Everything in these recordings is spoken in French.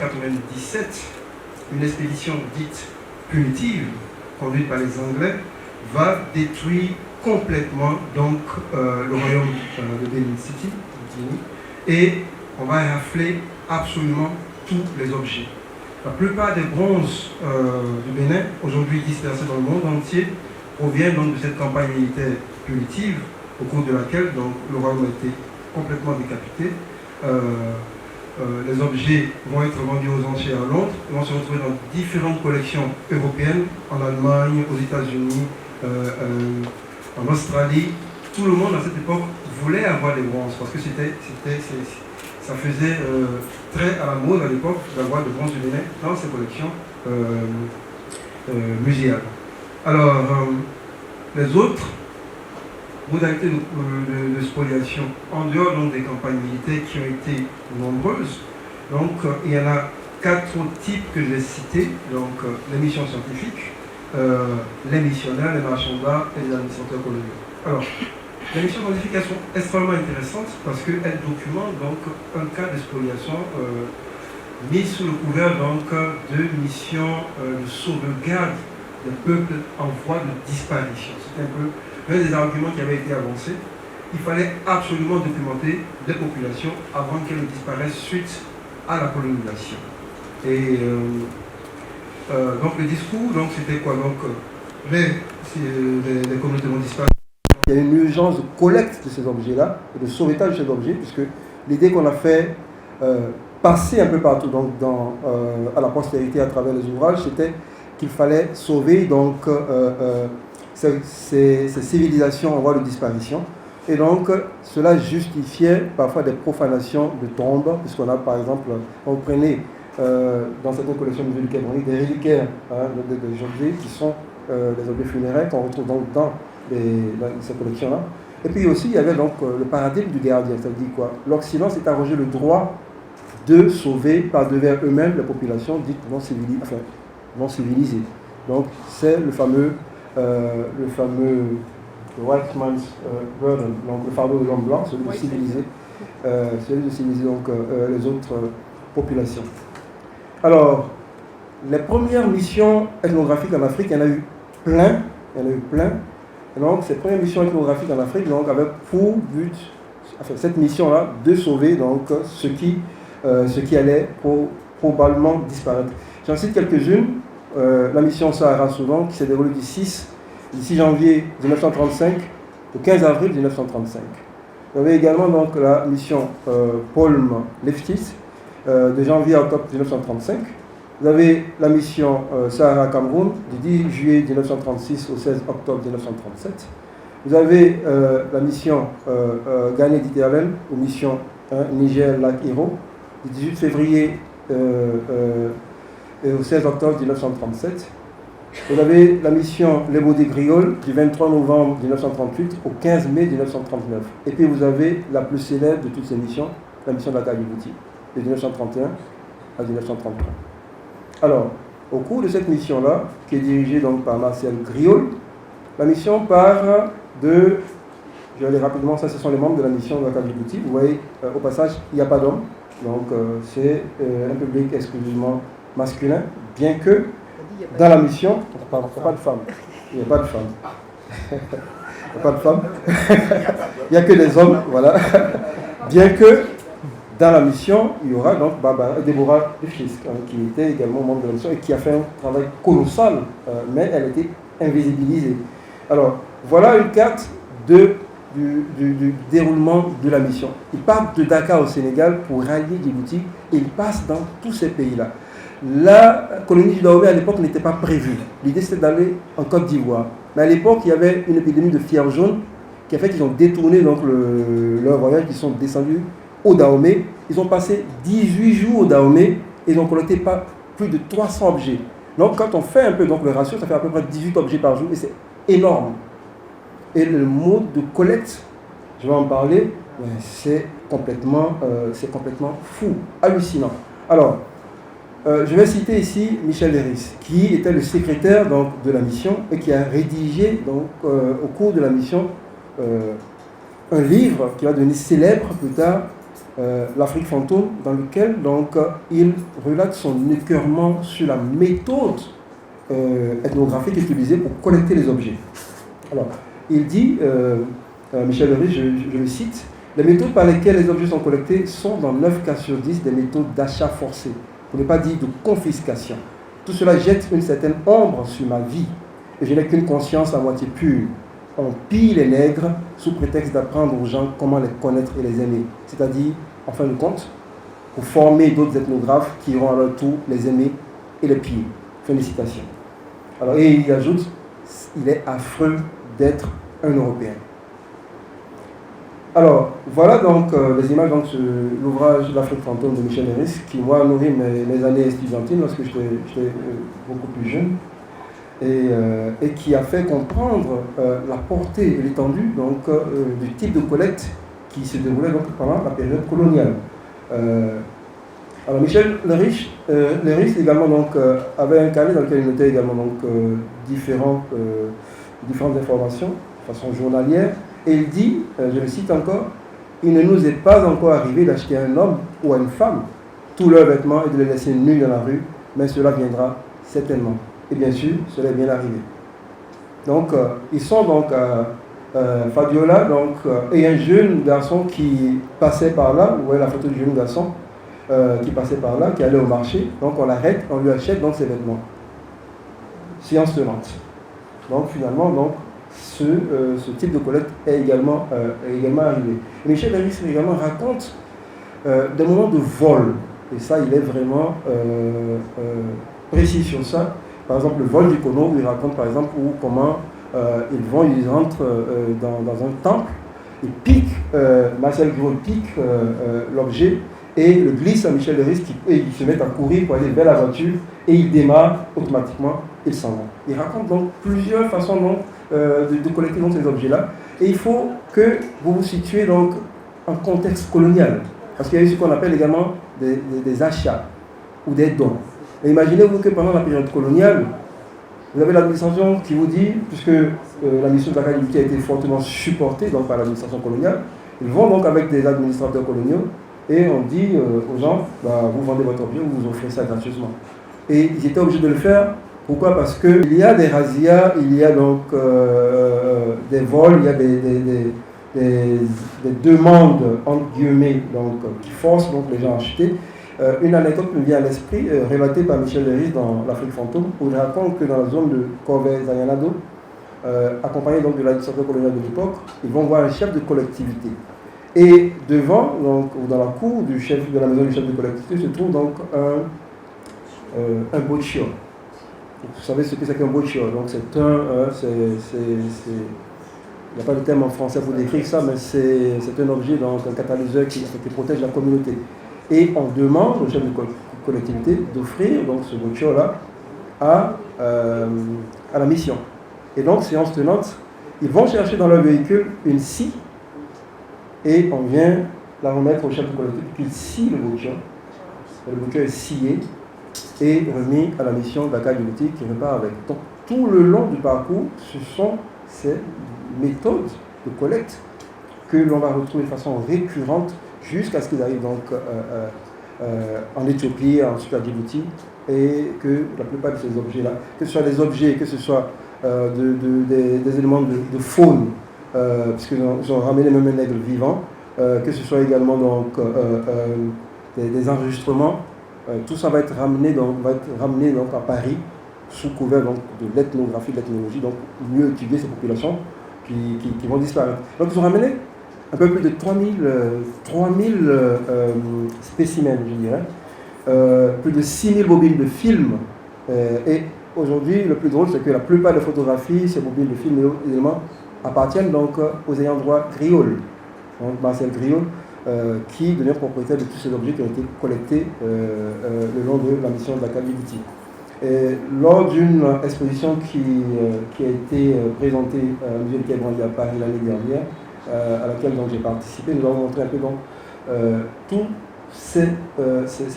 1497, une expédition dite punitive, conduite par les Anglais, va détruire complètement donc, le royaume de Benin City, et on va rafler absolument tous les objets. La plupart des bronzes du Bénin, aujourd'hui dispersés dans le monde entier, proviennent donc de cette campagne militaire punitive, au cours de laquelle donc, le royaume a été complètement décapité. Les objets vont être vendus aux enchères à Londres, ils vont se retrouver dans différentes collections européennes, en Allemagne, aux États-Unis, en Australie. Tout le monde à cette époque voulait avoir des bronzes parce que ça faisait très à la mode à l'époque d'avoir des bronzes du Bénin dans ces collections muséales. Alors, les autres modalités de spoliation, en dehors donc, des campagnes militaires qui ont été nombreuses, donc il y en a 4 types que je vais citer, donc les missions scientifiques, les missionnaires, les marchands d'art et les administrateurs coloniaux. Alors, les missions scientifiques elles sont extrêmement intéressantes parce qu'elles documentent donc un cas de spoliation mis sous le couvert donc, de missions de sauvegarde des peuples en voie de disparition. C'est un peu l'un des arguments qui avait été avancé. Il fallait absolument documenter des populations avant qu'elles disparaissent suite à la colonisation. Et donc le discours, donc, c'était quoi? Donc, les communautés vont disparaître. Il y a une urgence de collecte de ces objets-là, et de sauvetage de ces objets, puisque l'idée qu'on a fait passer un peu partout donc, à la postérité à travers les ouvrages, c'était qu'il fallait sauver donc, ces civilisations en voie de disparition. Et donc, cela justifiait parfois des profanations de tombes, puisqu'on a par exemple, on prenait dans certaines collections musées du Cameroun des reliquaires, des objets qui sont des objets funéraires qu'on retrouve donc dans ces collections-là. Et puis aussi, il y avait donc le paradigme du gardien, c'est-à-dire quoi? L'Occident s'est arrogé le droit de sauver par devers eux-mêmes les populations dites non civilisées. Donc, c'est le fameux white man's burden, donc le fardeau de l'homme blanc, celui de civiliser, donc, les autres populations. Alors, les premières missions ethnographiques en Afrique, il y en a eu plein. Et donc, ces premières missions ethnographiques en Afrique donc, avaient pour but, cette mission-là, de sauver donc, ce qui allait probablement disparaître. J'en cite quelques-unes. La mission Sahara Soudan, qui s'est déroulée du 6 janvier 1935 au 15 avril 1935. Vous avez également donc, la mission Polm-Leftis, de janvier à octobre 1935. Vous avez la mission Sahara-Cameroun, du 10 juillet 1936 au 16 octobre 1937. Vous avez la mission Ghana-Méditerranée, ou mission Niger-Lac-Hérault, du 18 février et au 16 octobre 1937. Vous avez la mission Les Baudets Grioles du 23 novembre 1938 au 15 mai 1939. Et puis vous avez la plus célèbre de toutes ces missions, la mission Dakar Djibouti, de 1931 à 1933. Alors, au cours de cette mission-là, qui est dirigée donc par Martial Griol, la mission part de, je vais aller rapidement, ça ce sont les membres de la mission Dakar Djibouti. Vous voyez, au passage, il n'y a pas d'hommes, donc c'est un public exclusivement masculin, bien que dans la mission, il n'y a pas de femmes. Il n'y a pas de femmes. Il n'y a pas de femmes. Il n'y a que des hommes, voilà. Bien que dans la mission, il y aura donc Déborah Dufis, qui était également membre de la mission et qui a fait un travail colossal, mais elle était invisibilisée. Alors, voilà une carte du déroulement de la mission. Il part de Dakar au Sénégal pour rallier Djibouti et il passe dans tous ces pays-là. La colonie du Dahomey à l'époque n'était pas prévue. L'idée c'était d'aller en Côte d'Ivoire. Mais à l'époque, il y avait une épidémie de fièvre jaune qui a fait qu'ils ont détourné donc, leur voyage, ils sont descendus au Dahomey. Ils ont passé 18 jours au Dahomey et ils ont collecté plus de 300 objets. Donc quand on fait un peu donc, le ratio, ça fait à peu près 18 objets par jour et c'est énorme. Et le mode de collecte, je vais en parler, c'est complètement fou, hallucinant. Alors, je vais citer ici Michel Léris, qui était le secrétaire donc, de la mission et qui a rédigé donc, au cours de la mission un livre qui va devenir célèbre plus tard, l'Afrique fantôme, dans lequel donc, il relate son écœurement sur la méthode ethnographique utilisée pour collecter les objets. Alors, il dit, Michel Leris, je le cite, les méthodes par lesquelles les objets sont collectés sont dans 9 cas sur 10 des méthodes d'achat forcé, pour ne pas dire de confiscation. Tout cela jette une certaine ombre sur ma vie, et je n'ai qu'une conscience à moitié pure. On pille les nègres sous prétexte d'apprendre aux gens comment les connaître et les aimer. C'est-à-dire, en fin de compte, pour former d'autres ethnographes qui iront à leur tour les aimer et les piller. Fin de citation. Alors, et il ajoute, il est affreux d'être un Européen. Alors, voilà donc les images de l'ouvrage L'Afrique fantôme de Michel Leris, qui, moi, nourrit mes années estudiantines lorsque j'étais beaucoup plus jeune. Et qui a fait comprendre la portée et l'étendue donc, du type de collecte qui se déroulait donc, pendant la période coloniale. Alors Michel Leris également donc, avait un carnet dans lequel il notait également donc, différentes informations de façon journalière, et il dit, je le cite encore, « Il ne nous est pas encore arrivé d'acheter un homme ou une femme tous leurs vêtements et de les laisser nus dans la rue, mais cela viendra certainement. » Et bien sûr, cela est bien arrivé. Donc, ils sont donc Fabiola et un jeune garçon qui passait par là. Vous voyez la photo du jeune garçon qui passait par là, qui allait au marché. Donc, on l'arrête, on lui achète donc ses vêtements. Séance tenante. Donc, finalement, donc, ce type de collecte est également arrivé. Et Michel Leris également raconte des moments de vol. Et ça, il est vraiment précis sur ça. Par exemple, le vol du Kono, où il raconte par exemple comment ils rentrent dans un temple, ils piquent, Marcel Gros pique l'objet et le glisse à Michel Leris et ils se mettent à courir pour aller vers la voiture et ils démarrent automatiquement, ils s'en vont. Il raconte donc plusieurs façons donc, de collecter donc, ces objets-là. Et il faut que vous vous situez donc en contexte colonial, parce qu'il y a eu ce qu'on appelle également des achats ou des dons. Et imaginez-vous que pendant la période coloniale, vous avez l'administration qui vous dit, puisque la mission de la qualité a été fortement supportée donc, par l'administration coloniale, ils vont donc avec des administrateurs coloniaux et on dit aux gens, bah, vous vendez votre objet, vous offrez ça gracieusement. Et ils étaient obligés de le faire. Pourquoi? Parce qu'il y a des razzias, il y a donc des vols, il y a des demandes, entre guillemets, donc, qui forcent donc, les gens à acheter. Une anecdote me vient à l'esprit, relatée par Michel Leris dans L'Afrique fantôme, où il raconte que dans la zone de Corvée-Zayanado, accompagné donc de l'administration coloniale de l'époque, ils vont voir un chef de collectivité. Et devant, donc, ou dans la cour de la maison du chef de collectivité, se trouve donc un boccio. Vous savez ce que c'est qu'un boccio. Donc c'est il n'y a pas de terme en français pour décrire ça, mais c'est un objet, donc un catalyseur qui protège la communauté. Et on demande au chef de collectivité d'offrir donc ce boccio-là à la mission. Et donc, séance tenante, ils vont chercher dans leur véhicule une scie et on vient la remettre au chef de collectivité qui scie le boccio. Le boccio est scié et remis à la mission d'Aka Unity qui repart avec. Donc, tout le long du parcours, ce sont ces méthodes de collecte que l'on va retrouver de façon récurrente jusqu'à ce qu'ils arrivent donc en Éthiopie, ensuite à Djibouti, et que la plupart de ces objets-là, que ce soit des objets, que ce soit des éléments de faune, puisqu'ils ont ramené même un aigle vivant, que ce soit également donc, des enregistrements, tout ça va être ramené donc à Paris, sous couvert donc, de l'ethnographie, de l'ethnologie, donc mieux étudier ces populations qui vont disparaître. Donc ils ont ramené un peu plus de 3000 spécimens, je dirais, plus de 6000 bobines de films. Et aujourd'hui, le plus drôle, c'est que la plupart des photographies, ces bobines de films et éléments appartiennent donc aux ayants droit Griol, donc Marcel Griol, qui devient propriétaire de tous ces objets qui ont été collectés le long de la mission de la Djibouti. Lors d'une exposition qui a été présentée au musée de Quai Branly à Paris l'année dernière, à laquelle j'ai participé, nous avons montré un peu donc, toutes ces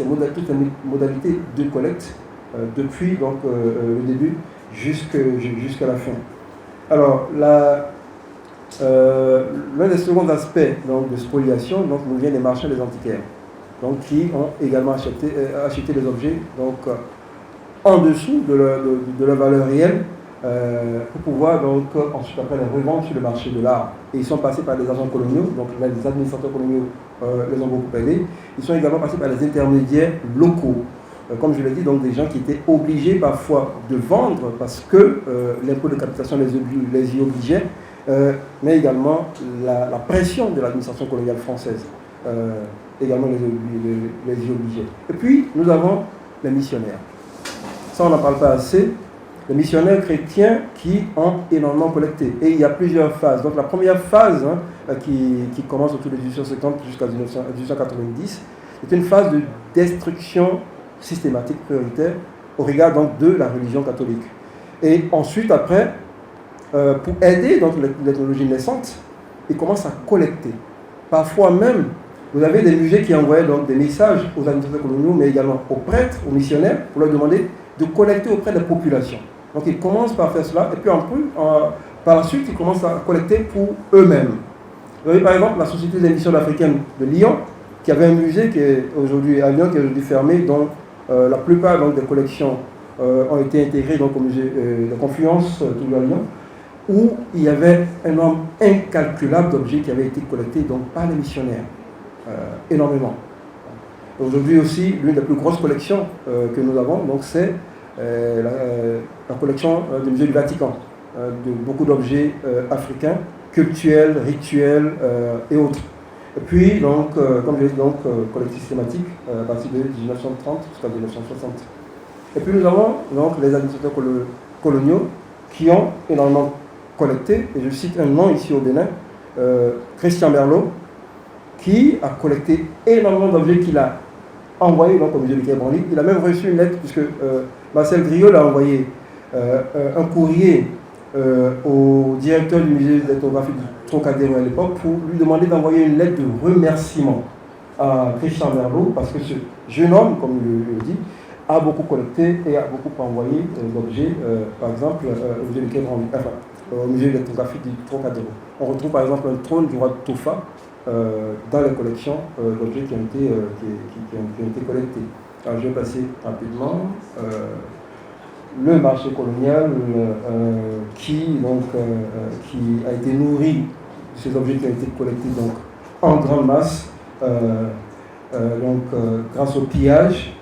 modalités de collecte depuis donc, le début jusqu'à la fin. Alors, l'un des seconds aspects donc, de spoliation donc, nous vient des marchands des antiquaires, donc, qui ont également acheté les objets donc, en dessous de leur valeur réelle pour pouvoir donc, ensuite après les revendre sur le marché de l'art. Et ils sont passés par des agents coloniaux, donc les administrateurs coloniaux les ont beaucoup aidés. Ils sont également passés par des intermédiaires locaux. Comme je l'ai dit, donc des gens qui étaient obligés parfois de vendre parce que l'impôt de captation les y obligeait, mais également la pression de l'administration coloniale française également les y obligeait. Et puis, nous avons les missionnaires. Ça, on n'en parle pas assez. Les missionnaires chrétiens qui ont énormément collecté. Et il y a plusieurs phases. Donc la première phase, qui commence autour de 1850 jusqu'à 1890, c'est une phase de destruction systématique prioritaire au regard donc, de la religion catholique. Et ensuite, après, pour aider donc, l'ethnologie naissante, ils commencent à collecter. Parfois même, vous avez des musées qui envoyaient donc, des messages aux administrateurs coloniaux, mais également aux prêtres, aux missionnaires, pour leur demander de collecter auprès des populations. Donc ils commencent par faire cela, et puis par la suite, ils commencent à collecter pour eux-mêmes. Vous avez par exemple la Société des missions africaines de Lyon, qui avait un musée qui est aujourd'hui à Lyon, qui est aujourd'hui fermé, dont la plupart donc, des collections ont été intégrées donc, au musée de Confluence, toujours à Lyon, où il y avait un nombre incalculable d'objets qui avaient été collectés donc, par les missionnaires. Énormément. Aujourd'hui aussi, l'une des plus grosses collections que nous avons, donc, c'est la collection du musée du Vatican, de beaucoup d'objets africains, cultuels, rituels et autres. Et puis, donc, comme je l'ai dit, collecte systématique à partir de 1930 jusqu'à 1960. Et puis nous avons donc les administrateurs coloniaux qui ont énormément collecté, et je cite un nom ici au Bénin, Christian Merlot, qui a collecté énormément d'objets qu'il a envoyés donc, au musée du Quai Branly. Il a même reçu une lettre, puisque Marcel Griol a envoyé un courrier au directeur du musée d'ethnographie du Trocadéro à l'époque pour lui demander d'envoyer une lettre de remerciement à Christian Merlot, parce que ce jeune homme, comme il le dit, a beaucoup collecté et a beaucoup envoyé d'objets, par exemple, au musée du Quai Branly, enfin, au musée d'ethnographie du Trocadéro. On retrouve par exemple un trône du roi de Tofa dans les collections d'objets qui ont été collectés. Alors, je vais passer rapidement. Le marché colonial qui a été nourri de ces objets qui ont été collectés donc, en grande masse grâce au pillage